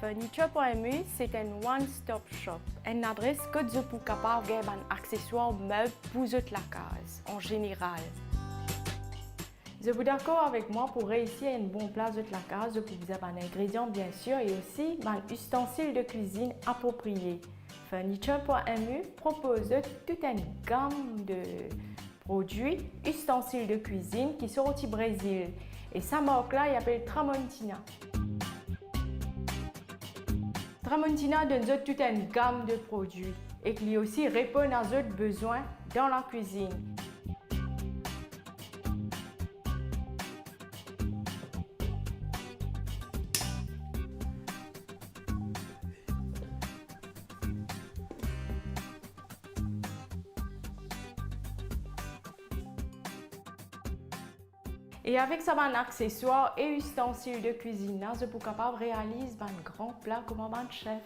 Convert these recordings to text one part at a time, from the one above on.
Furniture.mu, c'est un one-stop shop, une adresse que vous pouvez capable de avoir un accessoire meuble pour toute la case, en général. Vous êtes d'accord avec moi pour réussir à une bonne place de la case, vous pouvez avoir un ingrédient bien sûr et aussi un ustensile de cuisine approprié. Furniture.mu propose toute une gamme de produits, ustensiles de cuisine qui sont au Brésil. Et sa marque-là, il s'appelle Tramontina. Tramontina donne toute une gamme de produits et qui aussi répond à vos besoins dans la cuisine. Et avec ça, un accessoire et ustensiles de cuisine, vous êtes capable de réaliser un grand plat comme un chef.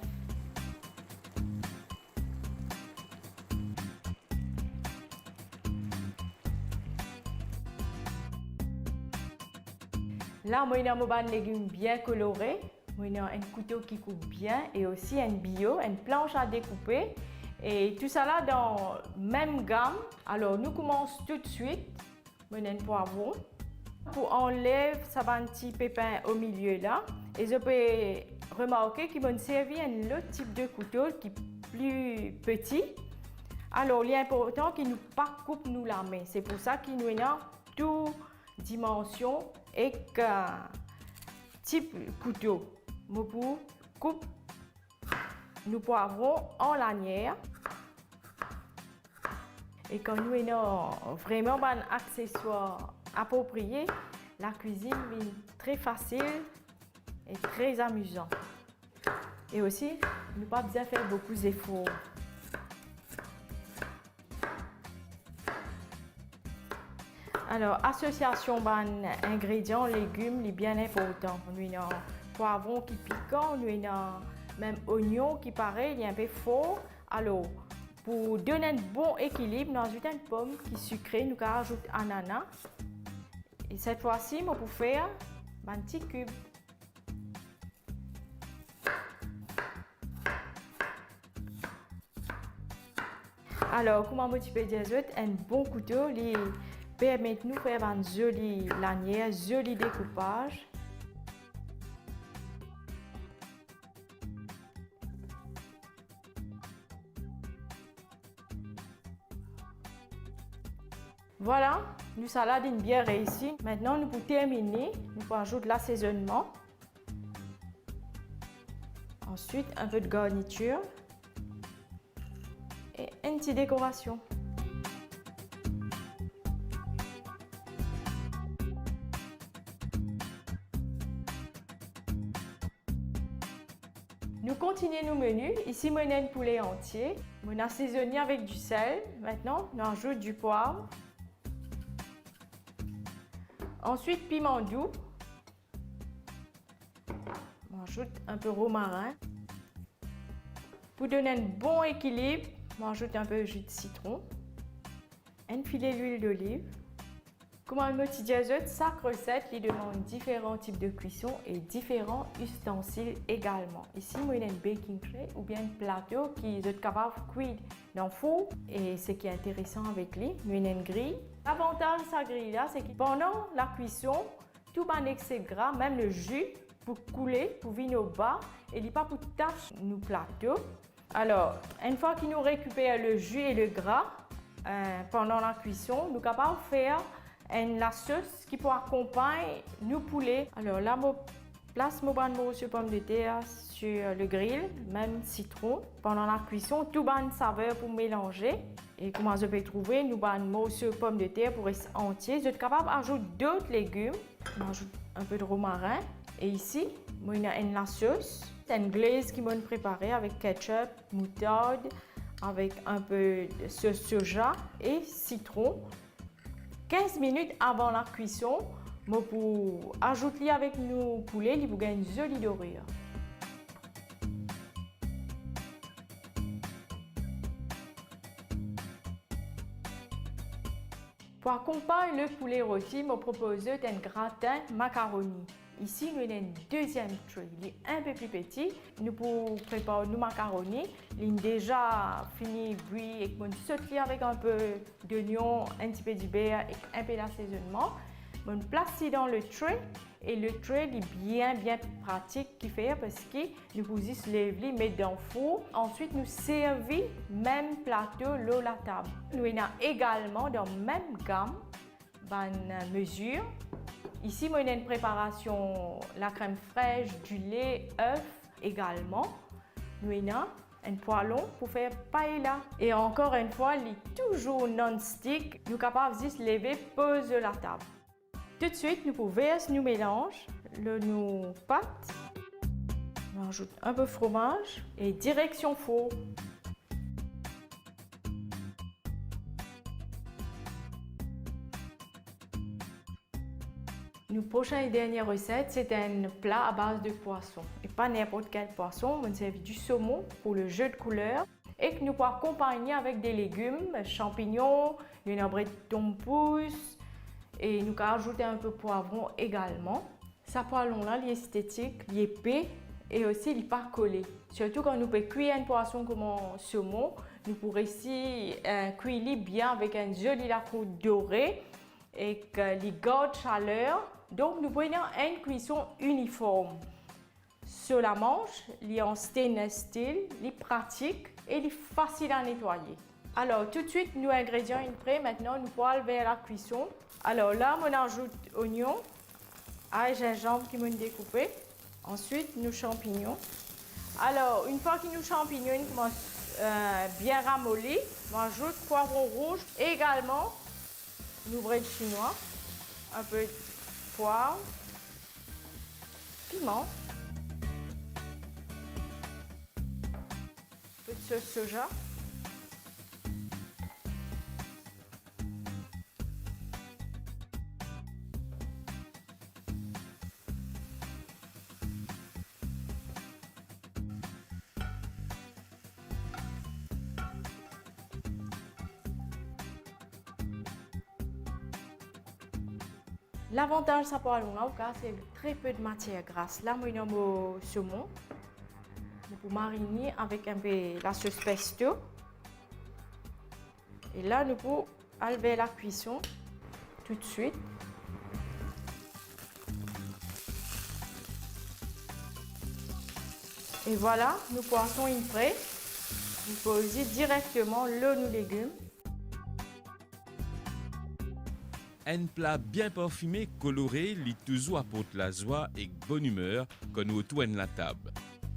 Là, moi, j'ai un légume bien coloré, j'ai un couteau qui coupe bien et aussi un bio, une planche à découper. Et tout ça là dans la même gamme. Alors, nous commençons tout de suite. J'ai un poivron. Pour enlever ça un petit pépin au milieu là. Et je peux remarquer qu'il m'a servi un autre type de couteau qui est plus petit. Alors, il est important qu'il ne pas coupe nous la main. C'est pour ça qu'il nous a toutes dimensions et qu'un type couteau. Pour coupe nous poivrons en lanière. Et quand nous avons vraiment un accessoire approprié, la cuisine est très facile et très amusante. Et aussi, nous n'avons pas besoin de faire beaucoup d'efforts. Alors, association d'ingrédients, légumes, est bien important. Nous avons poivron qui est piquant, nous avons même oignon qui paraît, il est un peu fort. Alors, pour donner un bon équilibre, nous ajoutons une pomme qui est sucrée, nous ajoutons un ananas. Et cette fois-ci, on peut faire un petit cube. Alors, comme je peux dire, un bon couteau qui permet de nous faire une jolie lanière, joli découpage. Voilà, notre salade est bien réussie. Maintenant, nous pouvons terminer. Nous pouvons ajouter l'assaisonnement. Ensuite, un peu de garniture. Et une petite décoration. Nous continuons nos menus. Ici, on a un poulet entier. On a assaisonné avec du sel. Maintenant, on ajoute du poivre. Ensuite, piment doux. On ajoute un peu de romarin. Pour donner un bon équilibre, on ajoute un peu de jus de citron. Un filet d'huile d'olive. Comme un petit diazote, chaque recette lui demande différents types de cuisson et différents ustensiles également. Ici, moi, il y a une baking tray ou bien un plateau qui est capable de cuire dans le four. Et ce qui est intéressant avec lui, il y a une grille. L'avantage de sa grille-là, c'est que pendant la cuisson, tout l'excès gras, même le jus, pour couler, pour venir au bas, et il n'y a pas pour tâche nos plateaux. Alors, une fois qu'il nous récupère le jus et le gras pendant la cuisson, nous sommes capables de faire la sauce qui peut accompagner nos poulets. Alors là, je place mon morceau de pomme de terre sur le grill, même citron. Pendant la cuisson, tout bonne saveur pour mélanger. Et comment je peux trouver, nous avons un morceau de pomme de terre pour rester entier. Je suis capable d'ajouter d'autres légumes. On ajoute un peu de romarin. Et ici, il y a une sauce. C'est une glace qui m'a préparée avec ketchup, moutarde, avec un peu de sauce soja et citron. 15 minutes avant la cuisson, pour ajouter avec nos poulets, il vous gagne une jolie dorure. Pour accompagner le poulet rôti, je propose un gratin macaroni. Ici, nous avons un deuxième tray, il est un peu plus petit. Nous pour préparer nos macaronis, il est déjà fini bouilli et on saute avec un peu d'oignon, un petit peu de beurre et un peu d'assaisonnement. On place dans le tray et le tray est bien pratique qui fait parce que nous pouvons se lever, mettre dans le four. Ensuite, nous servir même plateau l'eau la table. Nous avons également dans la même gamme, bonne mesure. Ici, moi, il y a une préparation, la crème fraîche, du lait, œufs également. Nous avons un poêlon pour faire paella. Et encore une fois, il est toujours non-stick. Nous sommes capables de se lever, poser la table. Tout de suite, nous pouvons verser nos mélanges, nos pâtes. On ajoute un peu de fromage et direction four. Notre prochaine et dernière recette, c'est un plat à base de poisson. Et pas n'importe quel poisson, on servi du saumon pour le jeu de couleurs et que nous pouvons accompagner avec des légumes, champignons, une breton pousse et nous pouvons ajouter un peu de poivron également. Ce poêlon-là, il est esthétique, il est épais et aussi il n'est pas collé. Surtout quand nous pouvons cuire un poisson comme un saumon, nous pourrons aussi cuire bien avec un joli lacroix doré et les garde chaleur. Donc, nous prenons une cuisson uniforme. Sur la manche, il est en stainless steel, il est pratique et il est facile à nettoyer. Alors, tout de suite, nos ingrédients sont prêts. Maintenant, nous pouvons aller vers la cuisson. Alors là, on ajoute oignons, ail, gingembre qui sont découpés. Ensuite, nos champignons. Alors, une fois que nos champignons commencent bien ramollis, on ajoute poivron rouge et également nos bread chinois, un peu de poivre, piment, un peu de sauce soja. L'avantage de ce poêlon-là, c'est très peu de matière grasse. Là, moi, j'ai mon saumon. Pour mariner avec un peu la sauce pesto. Et là, nous pouvons enlever la cuisson tout de suite. Et voilà, nos poissons sont prêts. Nous pouvons poser directement nos légumes. Un plat bien parfumé, coloré, lit toujours apporte la joie et bonne humeur quand nous retournons la table.